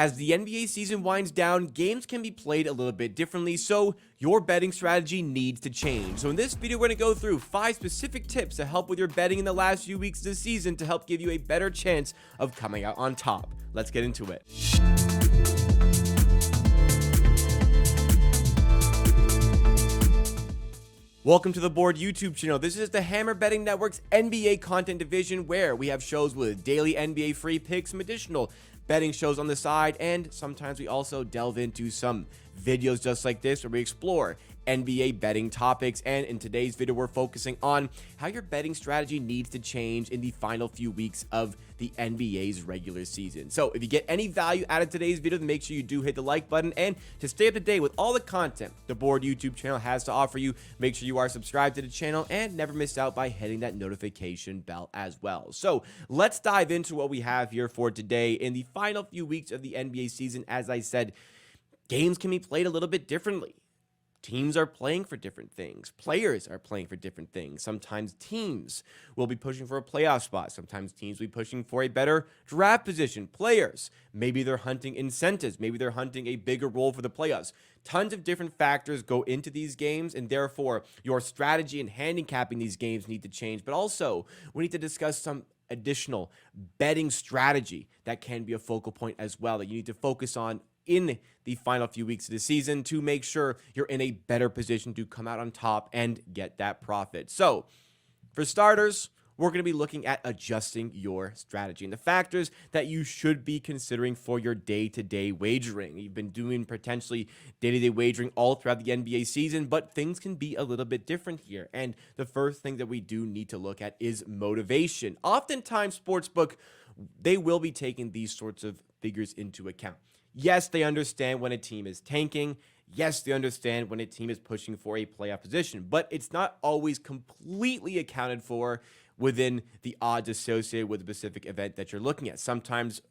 As the NBA season winds down, games can be played a little bit differently, so your betting strategy needs to change. So in this video, we're going to go through 5 specific tips to help with your betting in the last few weeks of the season to help give you a better chance of coming out on top. Let's get into it. Welcome to the Board YouTube channel. This is the Hammer Betting Network's NBA content division, where we have shows with daily NBA free picks, some additional betting shows on the side, and sometimes we also delve into some videos just like this where we explore NBA betting topics. And in today's video, we're focusing on how your betting strategy needs to change in the final few weeks of the NBA's regular season. So if you get any value out of today's video, then make sure you do hit the like button. And to stay up to date with all the content the Board YouTube channel has to offer you, make sure you are subscribed to the channel and never miss out by hitting that notification bell as well. So let's dive into what we have here for today. In the final few weeks of the NBA season, as I said, games can be played a little bit differently. Teams are playing for different things. Players are playing for different things. Sometimes teams will be pushing for a playoff spot. Sometimes teams will be pushing for a better draft position. Players, maybe they're hunting incentives. Maybe they're hunting a bigger role for the playoffs. Tons of different factors go into these games, and therefore your strategy in handicapping these games need to change. But also, we need to discuss some additional betting strategy that can be a focal point as well that you need to focus on in the final few weeks of the season to make sure you're in a better position to come out on top and get that profit. So, for starters, we're going to be looking at adjusting your strategy and the factors that you should be considering for your day-to-day wagering. You've been doing potentially day-to-day wagering all throughout the NBA season, but things can be a little bit different here. And the first thing that we do need to look at is motivation. Oftentimes, sportsbook, they will be taking these sorts of figures into account. Yes, they understand when a team is tanking. Yes, they understand when a team is pushing for a playoff position, but it's not always completely accounted for within the odds associated with the specific event that you're looking at. Sometimes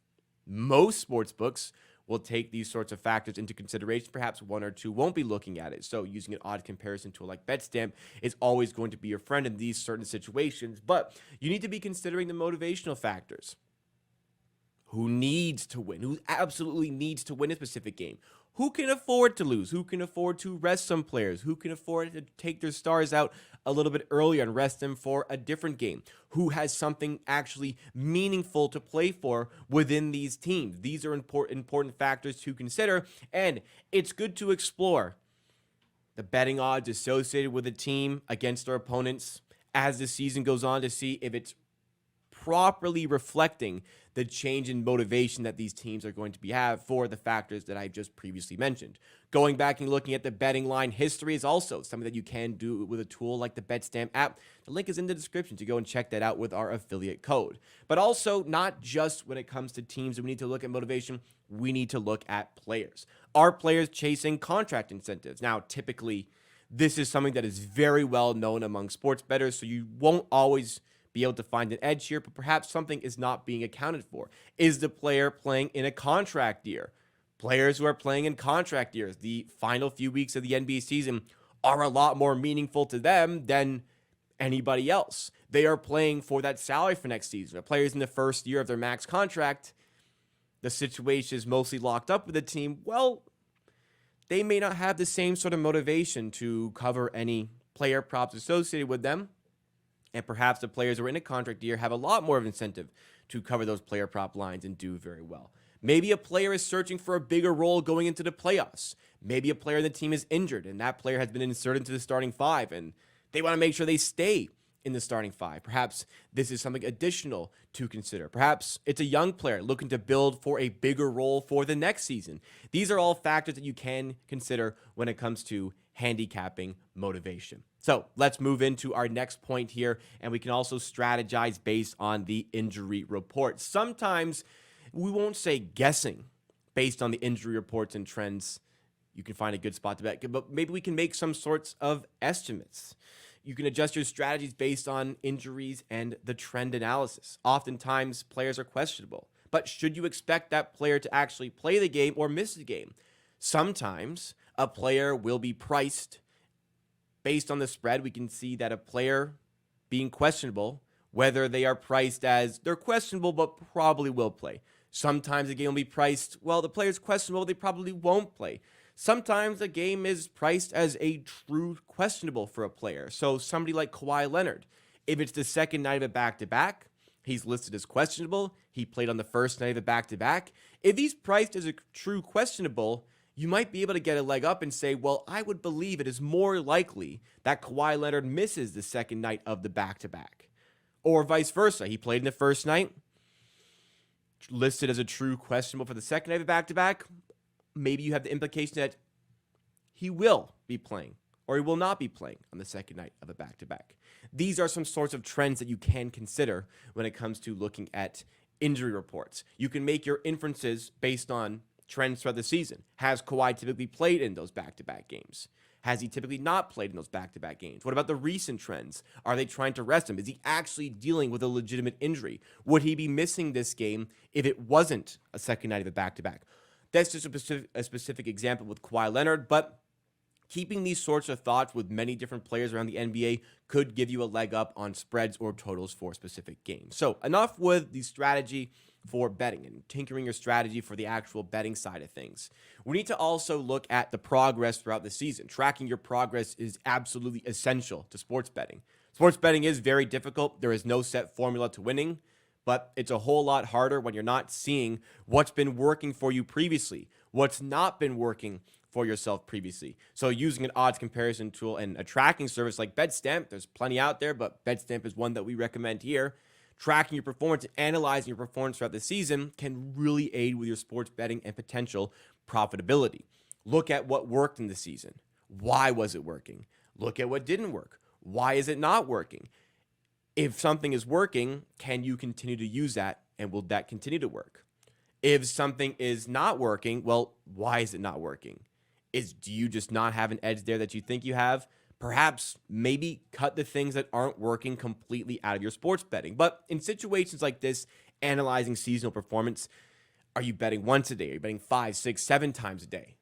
most sports books will take these sorts of factors into consideration. Perhaps one or two won't be looking at it. So using an odd comparison tool like BetStamp is always going to be your friend in these certain situations, but you need to be considering the motivational factors. Who needs to win? Who absolutely needs to win a specific game? Who can afford to lose? Who can afford to rest some players? Who can afford to take their stars out a little bit earlier and rest them for a different game? Who has something meaningful to play for within these teams? These are important factors to consider, and it's good to explore the betting odds associated with a team against their opponents as the season goes on to see if it's properly reflecting the change in motivation that these teams are going to have for the factors that I just previously mentioned. Going back and looking at the betting line history is also something that you can do with a tool like the BetStamp app. The link is in the description to go and check that out with our affiliate code. But also, not just when it comes to teams that we need to look at motivation, we need to look at players. Are players chasing contract incentives? Now, typically, this is something that is very well known among sports bettors, so you won't always be able to find an edge here, but perhaps something is not being accounted for. Is the player playing in a contract year? Players who are playing in contract years, the final few weeks of the NBA season are a lot more meaningful to them than anybody else. They are playing for that salary for next season. The players in the first year of their max contract, the situation is mostly locked up with the team. Well, they may not have the same sort of motivation to cover any player props associated with them. And perhaps the players who are in a contract year have a lot more of an incentive to cover those player prop lines and do very well. Maybe a player is searching for a bigger role going into the playoffs. Maybe a player in the team is injured and that player has been inserted into the starting five and they want to make sure they stay in the starting five. Perhaps this is something additional to consider. Perhaps it's a young player looking to build for a bigger role for the next season. These are all factors that you can consider when it comes to handicapping motivation. So let's move into our next point here, and we can also strategize based on the injury report. Sometimes we won't say guessing based on the injury reports and trends. You can find a good spot to bet, but maybe we can make some sorts of estimates. You can adjust your strategies based on injuries and the trend analysis. Oftentimes, players are questionable, but should you expect that player to actually play the game or miss the game? Sometimes a player will be priced based on the spread. We can see that a player being questionable, whether they are priced as they're questionable but probably will play. Sometimes a game will be priced, well, the player's questionable, they probably won't play. Sometimes a game is priced as a true questionable for a player. So somebody like Kawhi Leonard, if it's the second night of a back-to-back, he's listed as questionable. He played on the first night of a back-to-back. If he's priced as a true questionable, you might be able to get a leg up and say, well, I would believe it is more likely that Kawhi Leonard misses the second night of the back-to-back. Or vice versa. He played in the first night, listed as a true questionable for the second night of the back-to-back. Maybe you have the implication that he will be playing or he will not be playing on the second night of a back-to-back. These are some sorts of trends that you can consider when it comes to looking at injury reports. You can make your inferences based on trends throughout the season. Has Kawhi typically played in those back-to-back games? Has he typically not played in those back-to-back games? What about the recent trends? Are they trying to rest him? Is he actually dealing with a legitimate injury? Would he be missing this game if it wasn't a second night of a back-to-back? That's just a specific example with Kawhi Leonard, but keeping these sorts of thoughts with many different players around the NBA could give you a leg up on spreads or totals for specific games. So enough with the strategy for betting and tinkering your strategy for the actual betting side of things. We need to also look at the progress throughout the season. Tracking your progress is absolutely essential to sports betting. Sports betting is very difficult. There is no set formula to winning, but it's a whole lot harder when you're not seeing what's been working for you previously, what's not been working for yourself previously. So using an odds comparison tool and a tracking service like BetStamp, there's plenty out there, but BetStamp is one that we recommend here. Tracking your performance and analyzing your performance throughout the season can really aid with your sports betting and potential profitability. Look at what worked in the season. Why was it working? Look at what didn't work. Why is it not working? If something is working, can you continue to use that, and will that continue to work? If something is not working, well, why is it not working? Do you just not have an edge there that you think you have? Perhaps maybe cut the things that aren't working completely out of your sports betting. But in situations like this, analyzing seasonal performance, are you betting once a day? Are you betting 5, 6, 7 times a day?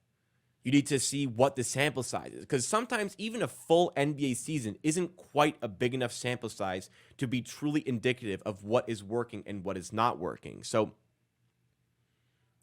You need to see what the sample size is, because sometimes even a full NBA season isn't quite a big enough sample size to be truly indicative of what is working and what is not working. So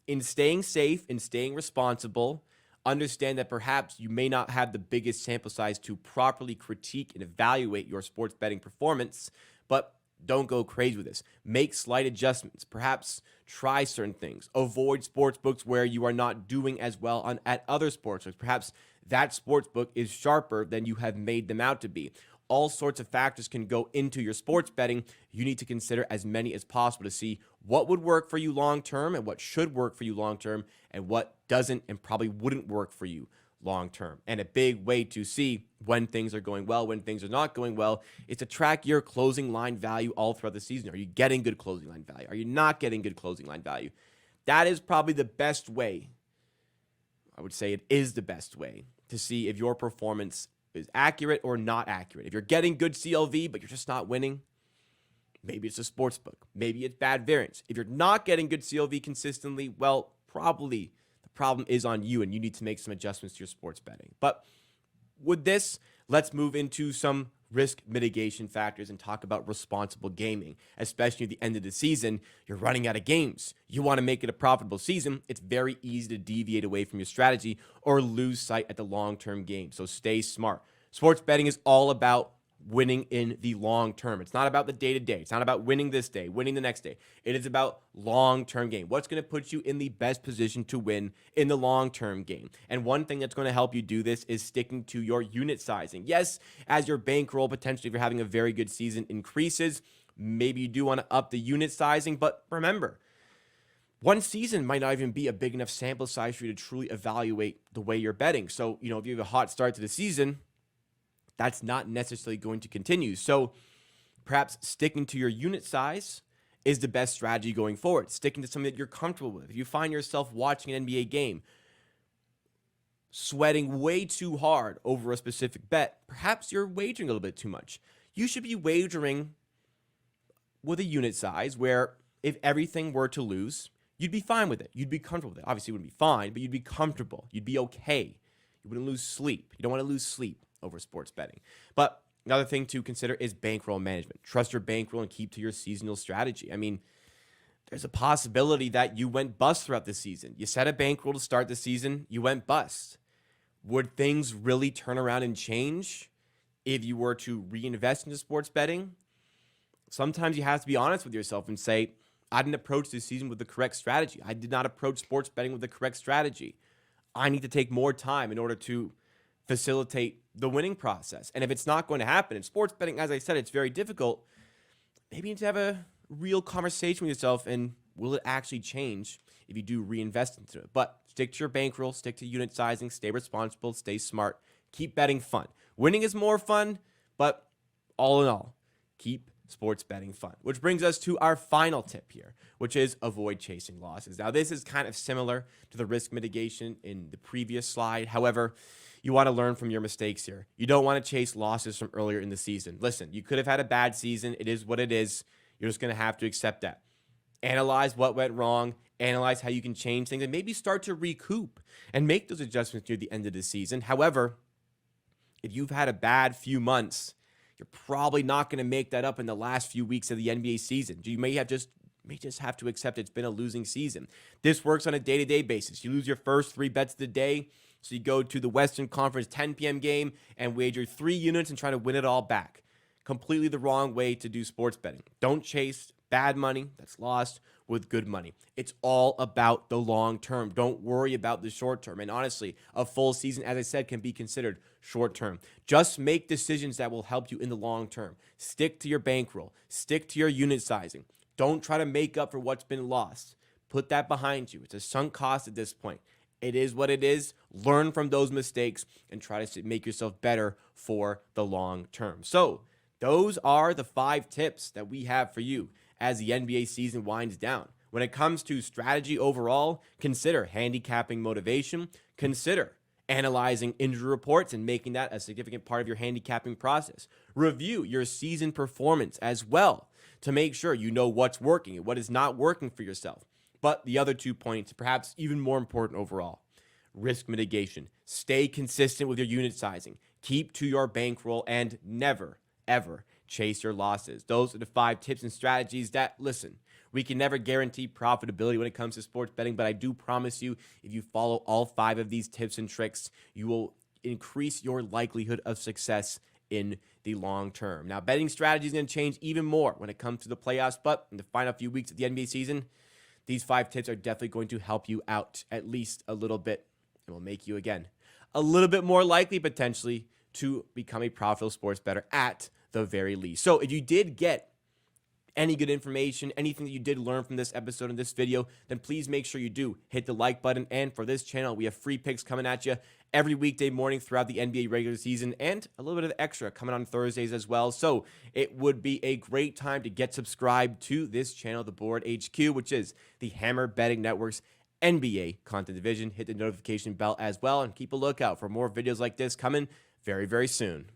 in staying safe, in staying responsible, understand that perhaps you may not have the biggest sample size to properly critique and evaluate your sports betting performance, but don't go crazy with this. Make slight adjustments. Perhaps try certain things. Avoid sports books where you are not doing as well at other sports books. Perhaps that sports book is sharper than you have made them out to be. All sorts of factors can go into your sports betting. You need to consider as many as possible to see what would work for you long term and what should work for you long term and what doesn't and probably wouldn't work for you long term. And a big way to see when things are going well, when things are not going well, is to track your closing line value all throughout the season. Are you getting good closing line value? Are you not getting good closing line value? That is probably the best way. I would say it is the best way to see if your performance is accurate or not accurate. If you're getting good CLV, but you're just not winning, maybe it's a sports book. Maybe it's bad variance. If you're not getting good CLV consistently, well, probably the problem is on you and you need to make some adjustments to your sports betting. But with this, let's move into some risk mitigation factors and talk about responsible gaming, especially at the end of the season. You're running out of games. You want to make it a profitable season. It's very easy to deviate away from your strategy or lose sight at the long-term game. So stay smart. Sports betting is all about winning in the long term. It's not about the day-to-day. It's not about winning this day, winning the next day. It is about long-term game. What's going to put you in the best position to win in the long-term game? And one thing that's going to help you do this is sticking to your unit sizing. Yes, as your bankroll, potentially if you're having a very good season, increases, maybe you do want to up the unit sizing, but remember, one season might not even be a big enough sample size for you to truly evaluate the way you're betting. So, if you have a hot start to the season, that's not necessarily going to continue. So perhaps sticking to your unit size is the best strategy going forward. Sticking to something that you're comfortable with. If you find yourself watching an NBA game, sweating way too hard over a specific bet, perhaps you're wagering a little bit too much. You should be wagering with a unit size where if everything were to lose, you'd be fine with it. You'd be comfortable with it. Obviously, you wouldn't be fine, but you'd be comfortable. You'd be okay. You wouldn't lose sleep. You don't want to lose sleep over sports betting. But another thing to consider is bankroll management. Trust your bankroll and keep to your seasonal strategy. I mean, there's a possibility that you went bust throughout the season. You set a bankroll to start the season, you went bust. Would things really turn around and change if you were to reinvest into sports betting? Sometimes you have to be honest with yourself and say, I didn't approach this season with the correct strategy. I did not approach sports betting with the correct strategy. I need to take more time in order to facilitate the winning process. And if it's not going to happen in sports betting, as I said, it's very difficult. Maybe you need to have a real conversation with yourself, and will it actually change if you do reinvest into it? But stick to your bankroll, stick to unit sizing, stay responsible, stay smart, keep betting fun. Winning is more fun, but all in all, keep sports betting fun. Which brings us to our final tip here, which is avoid chasing losses. Now, this is kind of similar to the risk mitigation in the previous slide. However, you want to learn from your mistakes here. You don't want to chase losses from earlier in the season. Listen, you could have had a bad season. It is what it is. You're just going to have to accept that. Analyze what went wrong, analyze how you can change things, and maybe start to recoup and make those adjustments near the end of the season. However, if you've had a bad few months, you're probably not going to make that up in the last few weeks of the NBA season. You may just have to accept it's been a losing season. This works on a day-to-day basis. You lose your first 3 bets of the day, so you go to the Western Conference 10 p.m. game and wager 3 units and try to win it all back. Completely the wrong way to do sports betting. Don't chase bad money that's lost with good money. It's all about the long term. Don't worry about the short term. And honestly, a full season, as I said, can be considered short term. Just make decisions that will help you in the long term. Stick to your bankroll. Stick to your unit sizing. Don't try to make up for what's been lost. Put that behind you. It's a sunk cost at this point. It is what it is. Learn from those mistakes and try to make yourself better for the long term. So those are the 5 tips that we have for you as the NBA season winds down. When it comes to strategy overall, consider handicapping motivation. Consider analyzing injury reports and making that a significant part of your handicapping process. Review your season performance as well to make sure you know what's working and what is not working for yourself. But the other 2 points, perhaps even more important overall, risk mitigation. Stay consistent with your unit sizing. Keep to your bankroll and never, ever chase your losses. Those are the 5 tips and strategies that, listen, we can never guarantee profitability when it comes to sports betting, but I do promise you, if you follow all 5 of these tips and tricks, you will increase your likelihood of success in the long term. Now, betting strategy is going to change even more when it comes to the playoffs, but in the final few weeks of the NBA season, these 5 tips are definitely going to help you out at least a little bit and will make you, again, a little bit more likely potentially to become a profitable sports bettor at the very least. So if you did get any good information, anything that you did learn from this episode and this video, then please make sure you do hit the like button. And for this channel, we have free picks coming at you every weekday morning throughout the NBA regular season and a little bit of extra coming on Thursdays as well. So it would be a great time to get subscribed to this channel, The Board HQ, which is the Hammer Betting Network's NBA content division. Hit the notification bell as well and keep a lookout for more videos like this coming very, very soon.